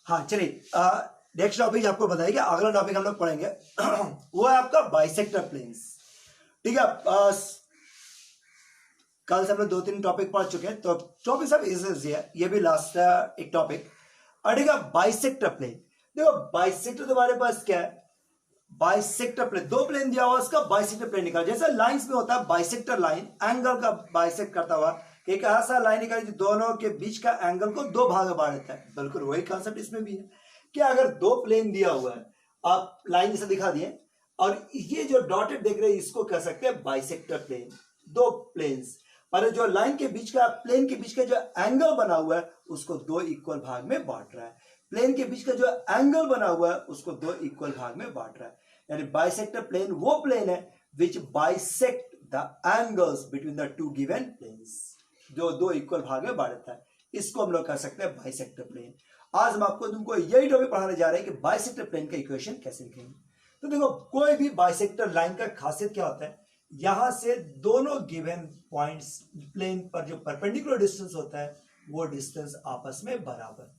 हाँ चलिए, next topic आपको बताइए, अगला टॉपिक हम लोग पढ़ेंगे वो है आपका बाइसेक्टर प्लेन्स। ठीक है, कल से हम लोग 2-3 टॉपिक पढ़ चुके हैं, तो टॉपिक सब इजी है, ये भी लास्ट एक टॉपिक। और ठीक है, बाइसेक्टर प्लेन। देखो बाइसेक्टर तुम्हारे पास क्या है, बाइसेक्टर प्लेन, दो प्लेन दिया हुआ उसका बाइसेक्टर प्लेन निकाल। जैसे लाइंस में होता है बाइसेक्टर लाइन, एंगल का बाइसेक्ट करता हुआ एक ऐसा लाइन निकाली जो दोनों के बीच का एंगल को दो भाग में बांट देता है। बिल्कुल वही कॉन्सेप्ट इसमें भी है कि अगर दो प्लेन दिया हुआ है, आप लाइन से दिखा दिए, और ये जो डॉटेड देख रहे हैं इसको कह सकते हैं बाइसेक्टर प्लेन। दो प्लेन्स पर जो लाइन के बीच का, प्लेन के बीच का जो एंगल बना हुआ है उसको दो इक्वल भाग में बांट रहा है। प्लेन के बीच का जो एंगल बना हुआ है उसको दो इक्वल भाग में बांट रहा है। यानी बाइसेक्टर प्लेन वो प्लेन है which bisect the angles between the two given planes, जो दो इक्वल भाग में बांटता है, इसको हम लोग कह सकते हैं बाइसेक्टर प्लेन। आज हम आपको तुमको यही टॉपिक पढ़ाने जा रहे हैं कि बाइसेक्टर प्लेन का इक्वेशन कैसे लिखेंगे। तो देखो कोई भी बाइसेक्टर लाइन का खासियत क्या होता है, यहां से दोनों गिवन पॉइंट्स प्लेन पर जो परपेंडिकुलर डिस्टेंस होता है वो डिस्टेंस आपस में बराबर,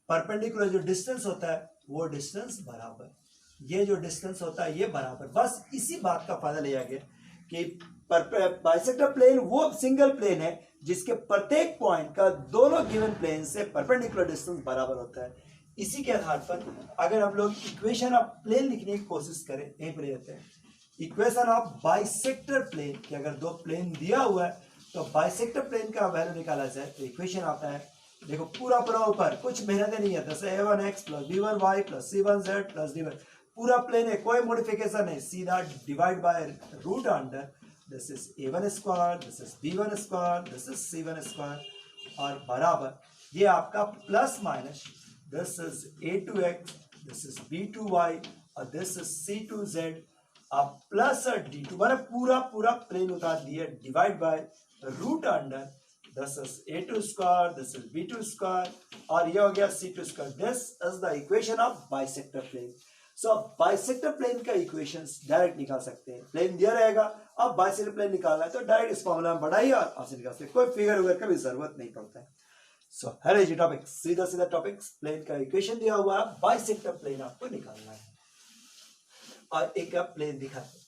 परपेंडिकुलर जो डिस्टेंस होता है वो डिस्टेंस बराबर, ये जो डिस्टेंस होता है ये बराबर। बस इसी बात का फायदा लिया गया कि बाइसेक्टर प्लेन वो सिंगल प्लेन है जिसके प्रत्येक पॉइंट का दोनों गिवन प्लेन से परपेंडिकुलर डिस्टेंस बराबर होता है। इसी के आधार पर अगर हम लोग इक्वेशन ऑफ प्लेन लिखने की कोशिश करें, यहीं पर रहते हैं इक्वेशन ऑफ बाइसेक्टर प्लेन कि अगर दो प्लेन दिया हुआ है तो बाइसेक्टर प्लेन का वैल्यू निकाला जाए तो इक्वेशन आता है, देखो पूरा पूरा ऊपर कुछ मेहनत नहीं है, जैसे a1x plus b1y plus c1z plus d1, पूरा प्लेन है, कोई मॉडिफिकेशन नहीं, सीधा divide by root under this is a1 square, this is b1 square, this is c1 square, और बराबर ये आपका plus minus this is a2x, this is b2y और दिस इज c2z, अब प्लस d2, मैंने पूरा पूरा प्लेन उतार दिया, divide by root under this is a2 square, this is b2 square, और ये हो गया c2 square. This is the equation of bisector plane. So bisector plane का इक्वेशंस डायरेक्ट निकाल सकते हैं, प्लेन दिया रहेगा, अब बाइसेक्टर प्लेन निकालना है तो डायरेक्ट इस फॉर्मूला में बढ़ाइए और आपसे निकाल सकते, कोई फिगर वगैरह का भी जरूरत नहीं पड़ता है। सो हेलो जी टॉपिक, सीधा सीधा टॉपिक, प्लेन का इक्वेशन दिया हुआ है, बाइसेक्टर प्लेन आपको निकालना है और एक प्लेन दिखाते हैं,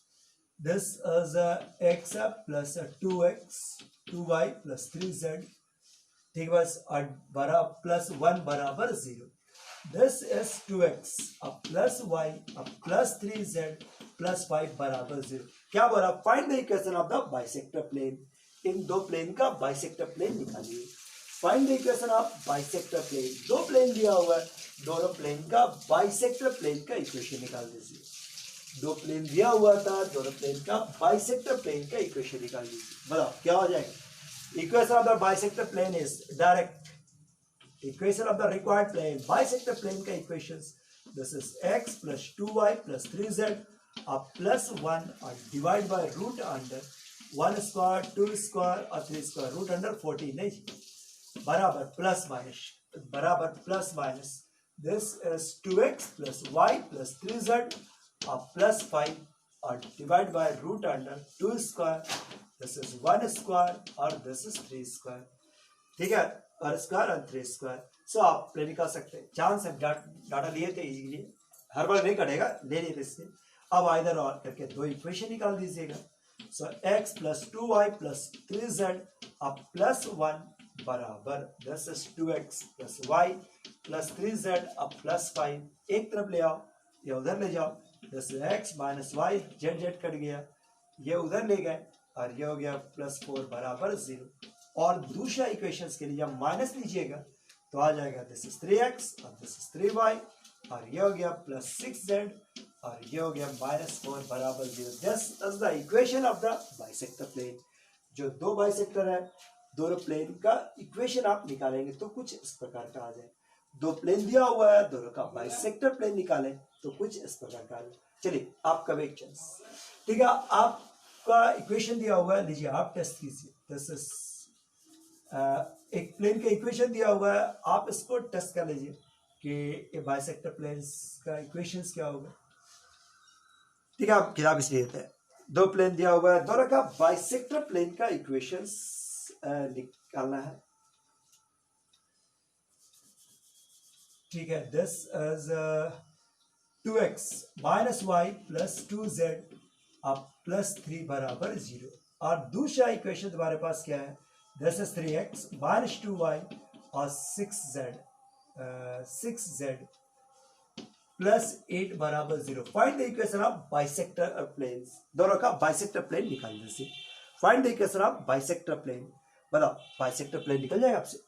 this is x plus 2x 2y plus 3z, ठीक बस, और बड़ा प्लस 1 बराबर 0, दिस इज 2x अब प्लस y अब प्लस 3z प्लस 5 बराबर 0। क्या बोला, find the equation of the bisector plane, इन दो प्लेन का बाइसेक्टर प्लेन निकालिए। Find the equation of bisector plane, दो प्लेन दिया हुआ है, दोनों प्लेन का बाइसेक्टर प्लेन का इक्वेशन निकाल दीजिए। दो प्लेन दिया हुआ था, दोनों प्लेन का बाइसेक्टर प्लेन का इक्वेशन निकाल दीजिए, बताओ क्या हो जाएगा। Equation of the bisector plane is direct equation of the required plane, bisector plane का equations, this is x plus 2y plus 3z अब प्लस 1 और divide by root under 1 square 2 square और 3 स्क्वायर, रूट अंडर 14 नहीं, बराबर plus minus, बराबर plus minus, this is 2x plus y plus 3z अब plus 5 और divide by root under 2 square, this is 1 square और this is 3 square, ठीक है, और स्क्वायर और 3 स्क्वायर। सो आप प्ले निकाल सकते हैं, चांस से डाटा लिए थे इजीली, हर बार नहीं कटेगा, ले लिए थे इससे। अब आइदर और करके दो इक्वेशन निकाल दीजिएगा। सो x plus 2y plus 3z अब प्लस 1 बराबर this is 2x plus y plus 3z अब प्लस 5, एक तरफ ले आओ, ये उधर ले जाओ, this is x minus y, z z cut गया, ये उधर ले गए और ये हो गया प्लस 4 बराबर 0। और दूसरा इक्वेशंस के लिए जब माइनस लीजिएगा तो आ जाएगा दिस इज 3x और दिस इज 3y और ये हो गया प्लस 6z और ये हो गया माइनस 4 बराबर 0। This is the equation of the bisector plane. जो दो बाइसेक्टर है, दोनों प्लेन का इक्वेशन आप निकालेंगे तो कुछ इस प्रकार का आ जाए। दो प्लेन दिया हुआ है, दोनों का बाइसेक्टर प्लेन निकाले तो कुछ इस प्रकार का आ जाए। चलिए आपका एक चांस, ठीक है, आपका इक्वेशन दिया हुआ है, लीजिए आप टेस्ट कीजिए। दिस इज एक प्लेन का इक्वेशन दिया हुआ है, आप इसको टेस्ट कर लीजिए कि ये बाइसेक्टर प्लेन्स का इक्वेशंस क्या होगा। ठीक है, आप किताब इसलिए देते हैं, दो प्लेन दिया हुआ है, दोनों का बाइसेक्टर प्लेन का इक्वेशंस निकालना है। ठीक है, this is 2x minus y plus 2z अब प्लस 3 बराबर 0। और दूसरा इक्वेशन तुम्हारे पास क्या है, this is 3x minus 2y और 6z प्लस 8 बराबर 0। Find the equation of bisector planes, दोनों का बाइसेक्टर प्लेन निकाल दीजिए। Find the equation of bisector plane, बताओ बाइसेक्टर प्लेन निकल जाएगा आपसे।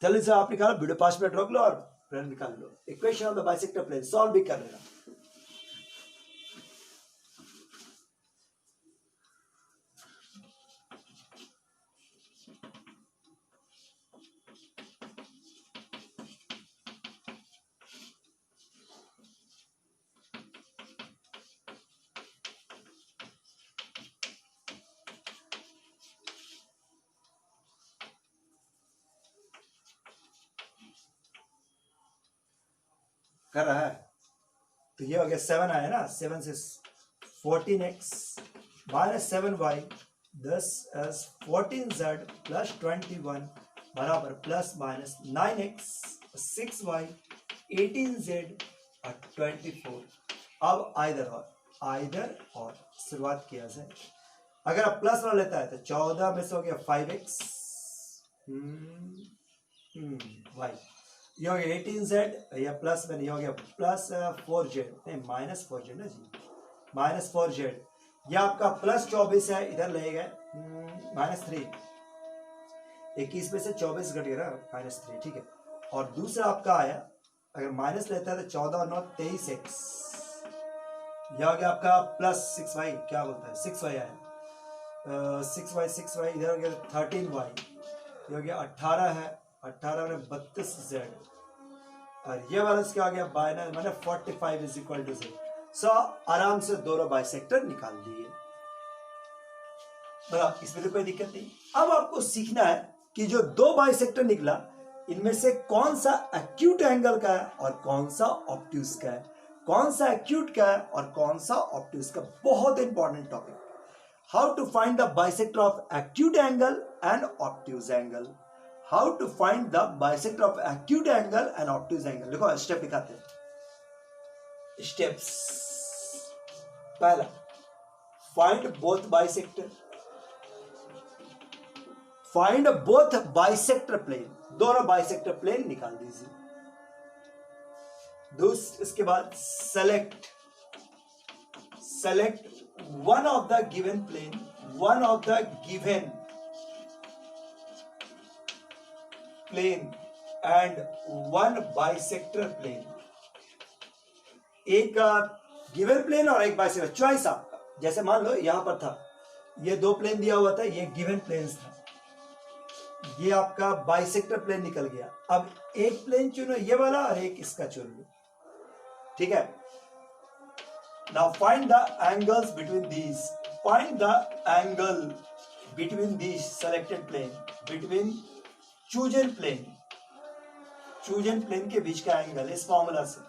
जल्दी से आप निकालो, वीडियो 5 मिनट रोक लो और प्लेन निकाल लो। Equation of the bisector plane solve भी कर लेना। कर रहा है तो ये हो गया 7 आया ना, 7 से 14x minus 7y 14z plus 21 बराबर plus minus 9x 6y 18z और 24। अब आइदर और शुरुआत किया जाए। अगर आप प्लस वाला लेता है तो 14 में से हो गया 5x y, ये हो गया 18z या प्लस में नहीं हो गया प्लस 4z, नहीं माइनस 4z ना जी, माइनस 4z। यह आपका प्लस 24 है, इधर ले गए माइनस 3, 21 में से 24 घट गया ना माइनस 3, ठीक है। और दूसरा आपका आया, अगर माइनस लेता है तो 14 और 9 23x, यह हो गया आपका प्लस 6y, क्या बोलता है 6y आया 6y इधर हो गया 13y, ये हो गया 18 है, 18 में 32z और ये वाला क्या आ गया बाइनर मैंने 45 इज इक्वल टू 0। सो आराम से दोनों बाइसेक्टर निकाल दिए, बराबर, इसमें तो कोई दिक्कत नहीं। अब आपको सीखना है कि जो दो बाइसेक्टर निकला इनमें से कौन सा एक्यूट एंगल का है और कौन सा ऑब्ट्यूज का है, कौन सा एक्यूट का है और कौन सा ऑब्ट्यूज का। बहुत important topic, how to find the bisector of acute angle and obtuse angle. How to find the bisector of acute angle and obtuse angle. देखो स्टेप दिखाते हैं, स्टेप्स। पहला, find both bisector, find both bisector plane, दोनों bisector plane निकाल दीजिए। इसके बाद select one of the given plane, one of the given plane and one bisector plane. एक गिवन प्लेन और एक बाइसेक्टर, चॉइस आपका। जैसे मान लो यहां पर था, ये दो प्लेन दिया हुआ था, ये गिवन प्लेन था, ये आपका बाइसेक्टर प्लेन निकल गया। अब एक प्लेन चुनो ये वाला और एक इसका चुन लो, ठीक है। Now find the angles between these, find the angle between these selected plane, between chosen plane के बीच का एंगल इस फॉर्मूला से,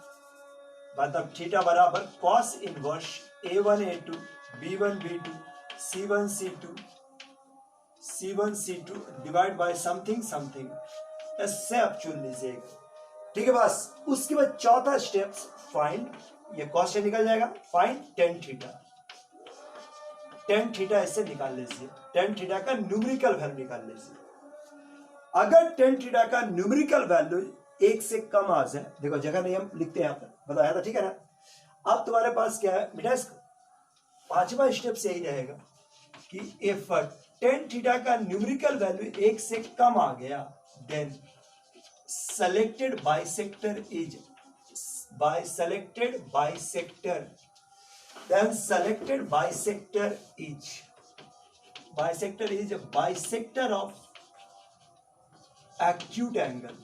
मतलब थीटा बराबर cos inverse a1 a2 b1 b2 c1 c2 divide by something something, इससे आप चुन लीजिएगा, ठीक है। बस उसके बाद चौथा स्टेप, फाइंड, ये कॉस से निकल जाएगा, फाइंड टेन थीटा इससे निकाल लीजिए, टेन थीटा का न्यूमेरिकल वैल्यू निकाल लीजिए। अगर टेन थीटा का न्यूमेरिकल वैल्यू 1 से कम आ जाए, देखो जगह नहीं हम लिखते हैं यहाँ पर, बताया था, ठीक है ना। अब तुम्हारे पास क्या है बेटा, पांचवा स्टेप से ही रहेगा कि इफ टेन थीटा का न्यूमेरिकल वैल्यू 1 से कम आ गया, then selected bisector is bisector of acute angle।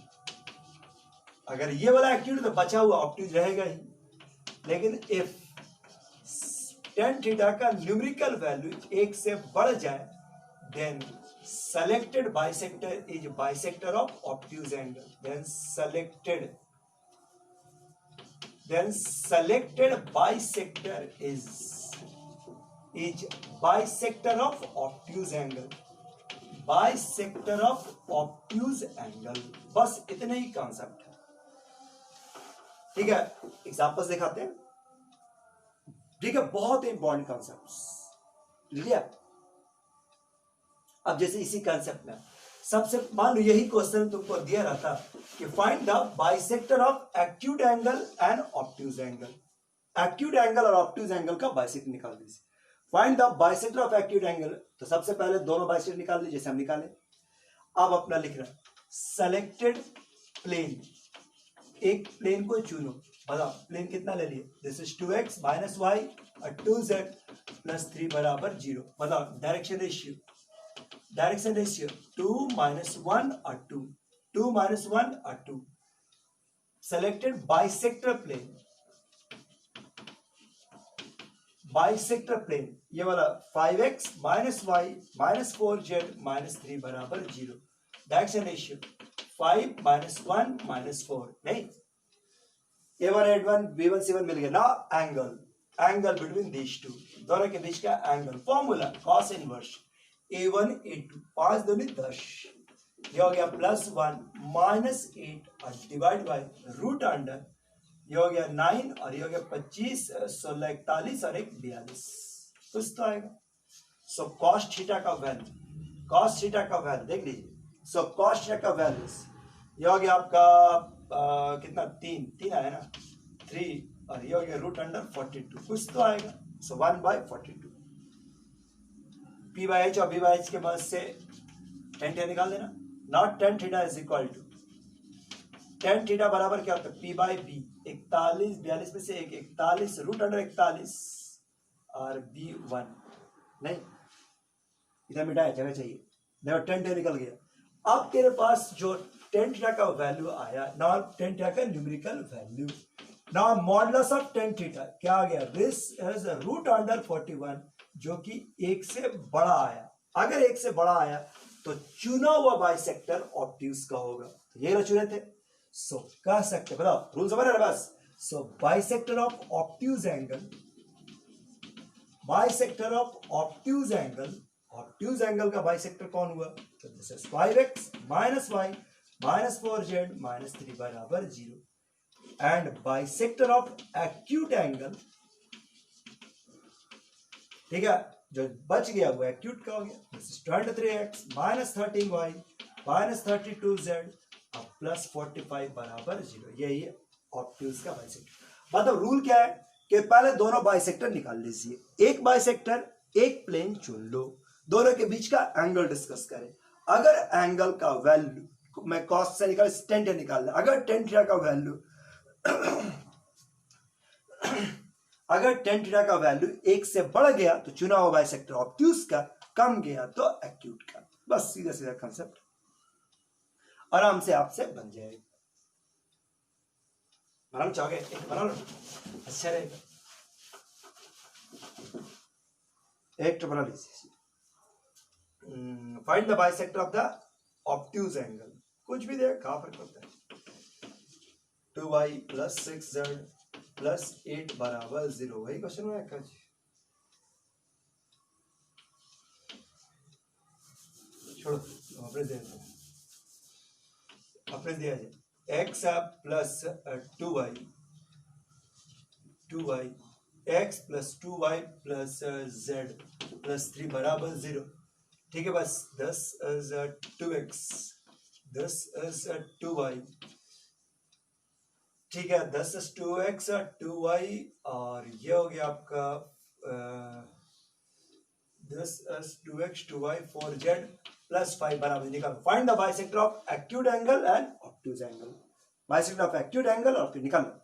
अगर ये वाला एक्यूट तो बचा हुआ ऑब्ट्यूज रहेगा ही, लेकिन इफ टेन थीटा का न्यूमेरिकल वैल्यू 1 से बढ़ जाए, then selected bisector is bisector of obtuse angle, then selected bisector is bisector of obtuse angle, bisector of obtuse angle। बस इतने ही कॉन्सेप्ट है, ठीक है, एग्जांपल्स दिखाते हैं। ठीक है, बहुत इंपॉर्टेंट कॉन्सेप्ट लिया। अब जैसे इसी कंसेप्ट में सबसे मान लो यही क्वेश्चन तुमको दिया रहता कि find the bisector of acute angle and obtuse angle. Acute angle और ऑब्ट्यूज एंगल का बाइसेक्टर निकाल दीजिए। Find the bisector of acute angle, तो सबसे पहले दोनों बाइसेक्टर निकाल लीजिए जैसे हम निकाले। अब अपना लिख रहा सेलेक्टेड प्लेन, एक प्लेन को चुनो, बताओ प्लेन कितना ले लिए, this is 2x minus Y और 2z प्लस 3 बराबर 0। बताओ direction ratio, direction ratio 2 minus 1 और 2, 2 माइनस 1 और 2। Selected bisector plane, bisector plane ये वाला 5x minus y minus 4z minus 3 बराबर 0। डायरेक्शन रेशियो 5 माइनस 1 माइनस 4, नहीं a1 a1 b1 c1 मिल गया ना। Angle, angle between these two, दोनों के बीच का angle, formula cos inverse a1 a2, 5 दूनी 10, ये हो गया प्लस 1 माइनस 8 और डिवाइड बाय रूट अंडर, ये हो गया 9 और ये हो गया 25, 16 41 और 1 42, कुछ तो आएगा। सो कॉस थीटा का वैल्यू, कॉस थीटा का वैल्यू देख लीजिए। सो कॉस थीटा का वैल्यू ये हो गया आपका कितना, 3 आया ना, 3 और ये हो गया रूट अंडर 42, कुछ तो आएगा। सो 1/42 p बाई एच और b बाई एच के मदद से tan थीटा निकाल देना। Not tan theta is equal to, tan theta बराबर क्या होता है p बाई बी, 41 42 में से 41 रूट अंडर 41 और b1, नहीं इधर मिटाया जगह चाहिए, देखो tan थीटा निकल गया। अब तेरे पास जो tan थीटा का वैल्यू आया ना, tan थीटा का न्यूमेरिकल वैल्यू, ना मॉडुलस ऑफ tan थीटा क्या आ गया, दिस इज रूट अंडर 41 जो कि 1 से बड़ा आया। अगर 1 से बड़ा आया तो चुना हुआ बाइसेक्टर ऑब्ट्यूज का होगा, तो ये चुने थे। सो कह सकते, बताओ रूल समझ रहे बस। So bisector of obtuse angle, bisector of obtuse angle, obtuse angle का बाइसेक्टर कौन हुआ, तो this is 5x minus y minus 4z minus 3 बराबर 0। And bisector of acute angle, ठीक है, जो बच गया वो एक्यूट का हो गया, this is 23x minus 13y minus 32z और प्लस 45 बराबर 0। यही है ऑब्ट्यूज का बाइसेक्टर। मतलब रूल क्या है कि पहले दोनों बाइसेक्टर निकाल लीजिए, एक बाइसेक्टर एक प्लेन चुन लो, दोनों के बीच का एंगल डिस्कस करें। अगर एंगल का वैल्यू मैं कॉस से निकाल tan थीटा निकाल, अगर tan थीटा का वैल्यू अगर tan थीटा का वैल्यू 1 से बढ़ गया तो चुना हुआ बाइसेक्टर ऑब्ट्यूज का, कम गया तो एक्यूट का। बस सीधा सीधा कंसेप्ट आराम से आपसे बन जाएगा। बनाना चाहोगे एक बना लो, अच्छा रहेगा, एक तो बना लीजिए। Find the bisector of the obtuse angle, कुछ भी दे कहां पर करता है, 2y प्लस 6z प्लस 8 बराबर 0, वही क्वेश्चन है क्या जी, छोड़ो अपने दे दो, अपने दिया जाए x plus 2y x plus 2y plus z plus 3 बराबर 0। ठीक है, बस this is 2x, this is 2y, ठीक है, 10 is 2x 2y और ये हो गया आपका this is 2x 2y 4z plus 5 बराबर निकालो। Find the bisector of acute angle and obtuse angle, bisector of acute angle और निकालो।